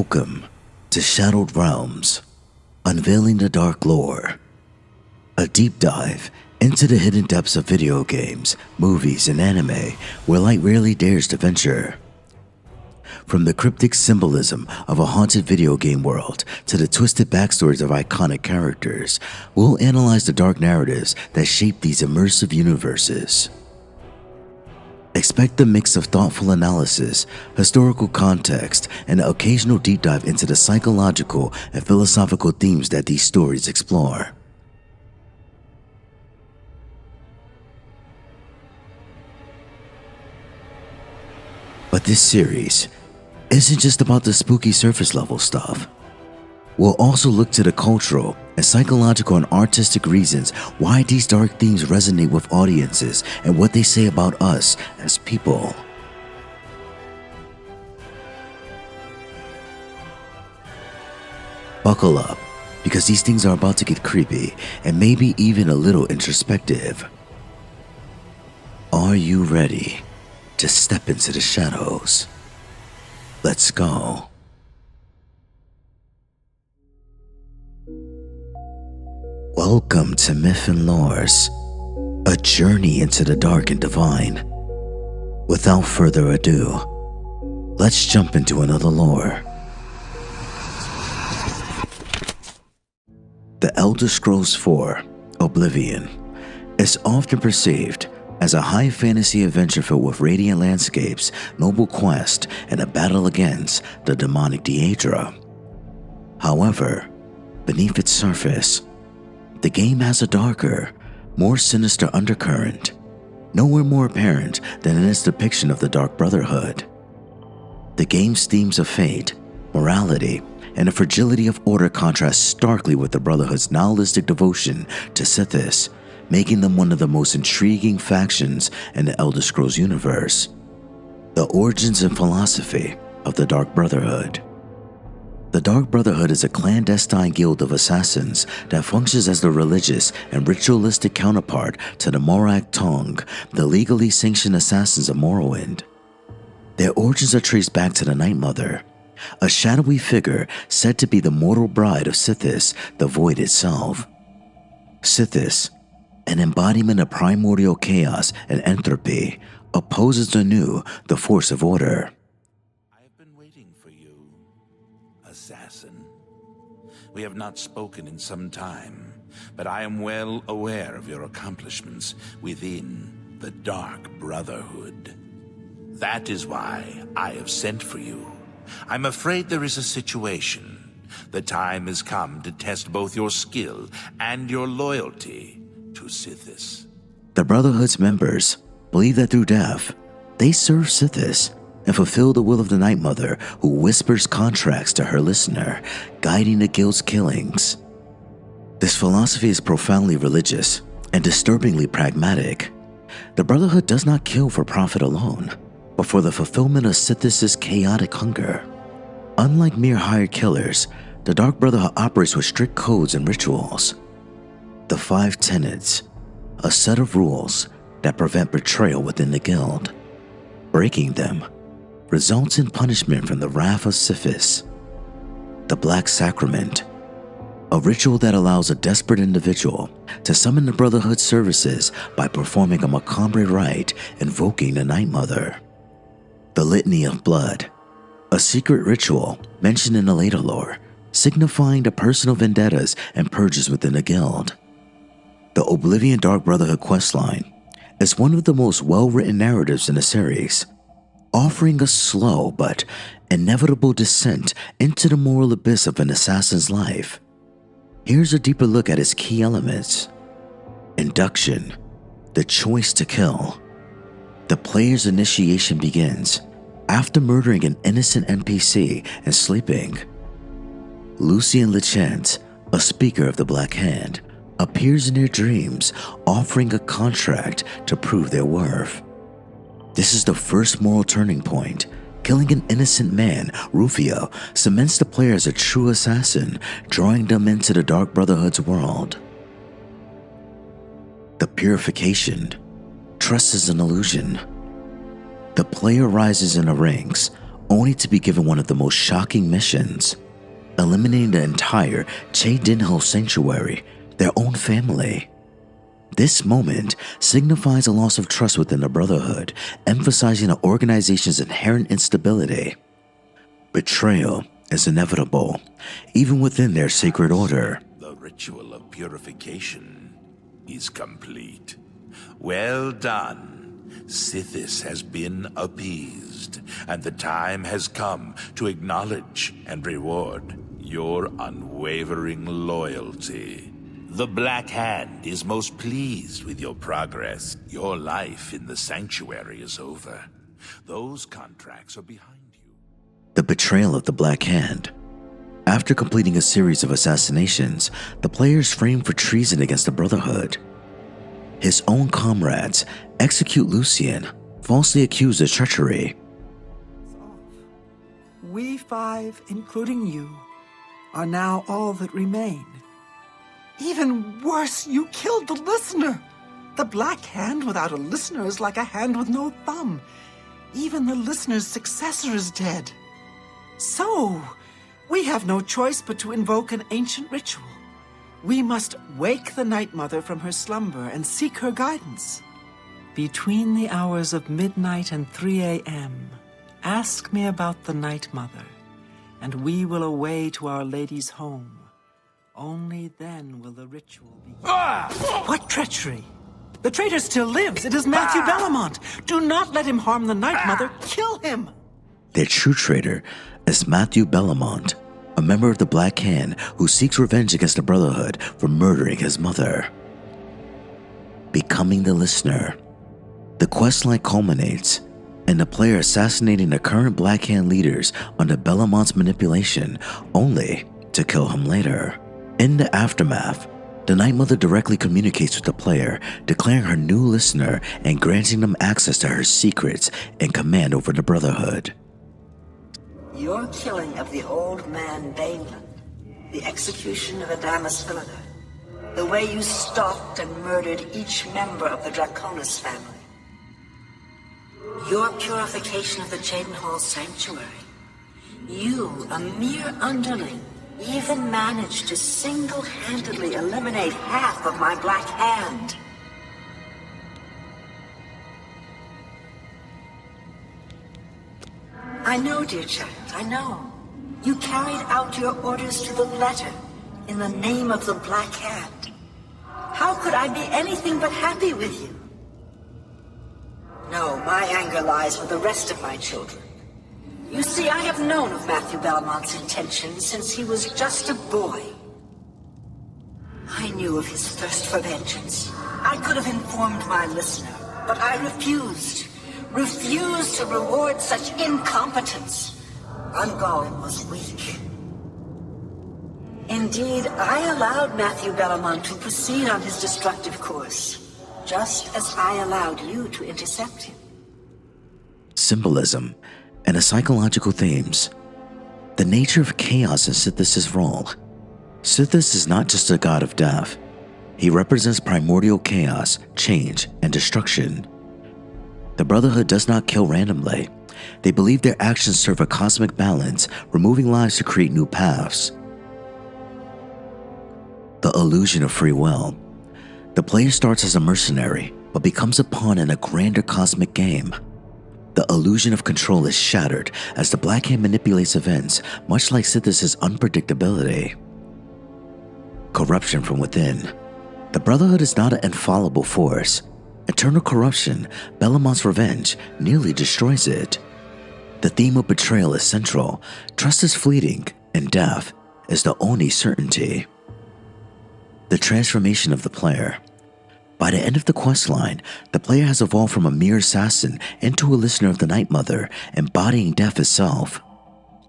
Welcome to Shadowed Realms, unveiling the dark lore. A deep dive into the hidden depths of video games, movies, and anime where light rarely dares to venture. From the cryptic symbolism of a haunted video game world to the twisted backstories of iconic characters, we'll analyze the dark narratives that shape these immersive universes. Expect a mix of thoughtful analysis, historical context, and an occasional deep dive into the psychological and philosophical themes that these stories explore. But this series isn't just about the spooky surface level stuff. We'll also look to the cultural and psychological and artistic reasons why these dark themes resonate with audiences and what they say about us as people. Buckle up, because these things are about to get creepy and maybe even a little introspective. Are you ready to step into the shadows? Let's go. Welcome to Myth and Lores, a journey into the dark and divine. Without further ado, let's jump into another lore. The Elder Scrolls IV: Oblivion is often perceived as a high fantasy adventure filled with radiant landscapes, noble quest, and a battle against the demonic Daedra. However, beneath its surface, the game has a darker, more sinister undercurrent, nowhere more apparent than in its depiction of the Dark Brotherhood. The game's themes of fate, morality, and the fragility of order contrast starkly with the Brotherhood's nihilistic devotion to Sithis, making them one of the most intriguing factions in the Elder Scrolls universe. The origins and philosophy of the Dark Brotherhood. The Dark Brotherhood is a clandestine guild of assassins that functions as the religious and ritualistic counterpart to the Morak Tong, the legally sanctioned assassins of Morrowind. Their origins are traced back to the Night Mother, a shadowy figure said to be the mortal bride of Sithis, the Void itself. Sithis, an embodiment of primordial chaos and entropy, opposes anew the force of order. Assassin. We have not spoken in some time, but I am well aware of your accomplishments within the Dark Brotherhood. That is why I have sent for you. I'm afraid there is a situation. The time has come to test both your skill and your loyalty to Sithis. The Brotherhood's members believe that through death, they serve Sithis and fulfill the will of the Night Mother, who whispers contracts to her listener, guiding the guild's killings. This philosophy is profoundly religious and disturbingly pragmatic. The Brotherhood does not kill for profit alone, but for the fulfillment of Sithis' chaotic hunger. Unlike mere hired killers, the Dark Brotherhood operates with strict codes and rituals. The 5 Tenets, a set of rules that prevent betrayal within the guild. Breaking them results in punishment from the wrath of Sithis. The Black Sacrament, a ritual that allows a desperate individual to summon the Brotherhood's services by performing a macabre rite invoking the Night Mother. The Litany of Blood, a secret ritual mentioned in the later lore, signifying the personal vendettas and purges within the guild. The Oblivion Dark Brotherhood questline is one of the most well-written narratives in the series, offering a slow but inevitable descent into the moral abyss of an assassin's life. Here's a deeper look at its key elements. Induction, the choice to kill. The player's initiation begins after murdering an innocent NPC and sleeping. Lucien Lechant, a speaker of the Black Hand, appears in their dreams, offering a contract to prove their worth. This is the first moral turning point. Killing an innocent man, Rufio, cements the player as a true assassin, drawing them into the Dark Brotherhood's world. The Purification. Trust is an illusion. The player rises in the ranks, only to be given one of the most shocking missions, eliminating the entire Che Dinho sanctuary, their own family. This moment signifies a loss of trust within the Brotherhood, emphasizing the organization's inherent instability. Betrayal is inevitable, even within their sacred order. The ritual of purification is complete. Well done. Sithis has been appeased, and the time has come to acknowledge and reward your unwavering loyalty. The Black Hand is most pleased with your progress. Your life in the sanctuary is over. Those contracts are behind you. The betrayal of the Black Hand. After completing a series of assassinations, the player is framed for treason against the Brotherhood. His own comrades execute Lucien, falsely accused of treachery. We five, including you, are now all that remain. Even worse, you killed the listener. The Black Hand without a listener is like a hand with no thumb. Even the listener's successor is dead. So, we have no choice but to invoke an ancient ritual. We must wake the Night Mother from her slumber and seek her guidance. Between the hours of midnight and 3 a.m., ask me about the Night Mother, and we will away to Our Lady's home. Only then will the ritual begin. What treachery? The traitor still lives. It is Matthew Bellamont. Do not let him harm the Night Mother. Kill him. Their true traitor is Matthew Bellamont, a member of the Black Hand who seeks revenge against the Brotherhood for murdering his mother. Becoming the listener. The questline culminates in the player assassinating the current Black Hand leaders under Bellamont's manipulation, only to kill him later. In the aftermath, the Night Mother directly communicates with the player, declaring her new listener and granting them access to her secrets and command over the Brotherhood. Your killing of the old man Bainland, the execution of Adamus Philida, the way you stalked and murdered each member of the Draconis family, your purification of the Jadenhall Sanctuary, you, a mere underling, even managed to single-handedly eliminate half of my Black Hand. I know, dear child, I know. You carried out your orders to the letter in the name of the Black Hand. How could I be anything but happy with you? No, my anger lies with the rest of my children. You see, I have known of Matthew Bellamont's intentions since he was just a boy. I knew of his thirst for vengeance. I could have informed my listener, but I refused. Refused to reward such incompetence. Ungawin was weak. Indeed, I allowed Matthew Bellamont to proceed on his destructive course, just as I allowed you to intercept him. Symbolism and the psychological themes. The nature of chaos in Sithis' role. Sithis is not just a god of death. He represents primordial chaos, change, and destruction. The Brotherhood does not kill randomly. They believe their actions serve a cosmic balance, removing lives to create new paths. The illusion of free will. The player starts as a mercenary, but becomes a pawn in a grander cosmic game. The illusion of control is shattered as the Black Hand manipulates events, much like Sithis' unpredictability. Corruption from within. The Brotherhood is not an infallible force. Eternal corruption, Bellamont's revenge, nearly destroys it. The theme of betrayal is central. Trust is fleeting, and death is the only certainty. The transformation of the player. By the end of the questline, the player has evolved from a mere assassin into a listener of the Night Mother, embodying death itself.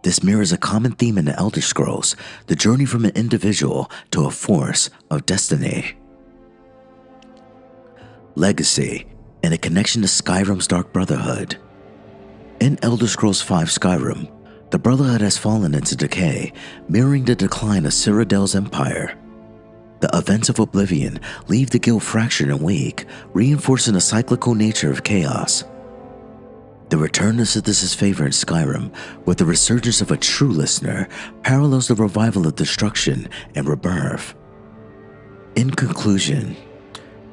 This mirrors a common theme in the Elder Scrolls, the journey from an individual to a force of destiny. Legacy and a connection to Skyrim's Dark Brotherhood. In Elder Scrolls V Skyrim, the Brotherhood has fallen into decay, mirroring the decline of Cyrodiil's empire. The events of Oblivion leave the guild fractured and weak, reinforcing the cyclical nature of chaos. The return of Sithis' favor in Skyrim, with the resurgence of a true listener, parallels the revival of destruction and rebirth. In conclusion,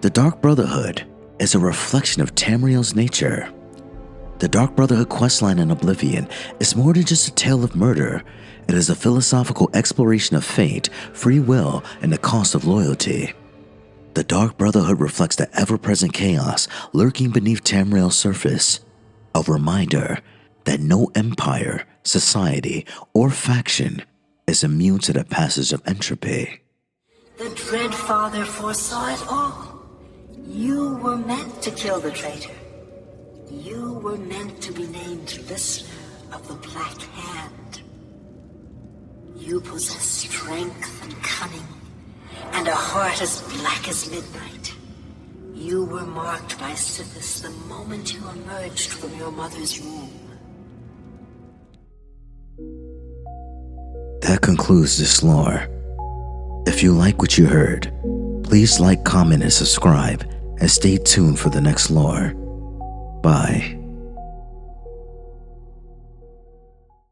the Dark Brotherhood is a reflection of Tamriel's nature. The Dark Brotherhood questline in Oblivion is more than just a tale of murder. It is a philosophical exploration of fate, free will, and the cost of loyalty. The Dark Brotherhood reflects the ever-present chaos lurking beneath Tamriel's surface, a reminder that no empire, society, or faction is immune to the passage of entropy. The Dread Father foresaw it all. You were meant to kill the traitor. You were meant to be named listener of the Black Hand. You possess strength and cunning, and a heart as black as midnight. You were marked by Sithis the moment you emerged from your mother's womb. That concludes this lore. If you like what you heard, please like, comment, and subscribe, and stay tuned for the next lore. Bye.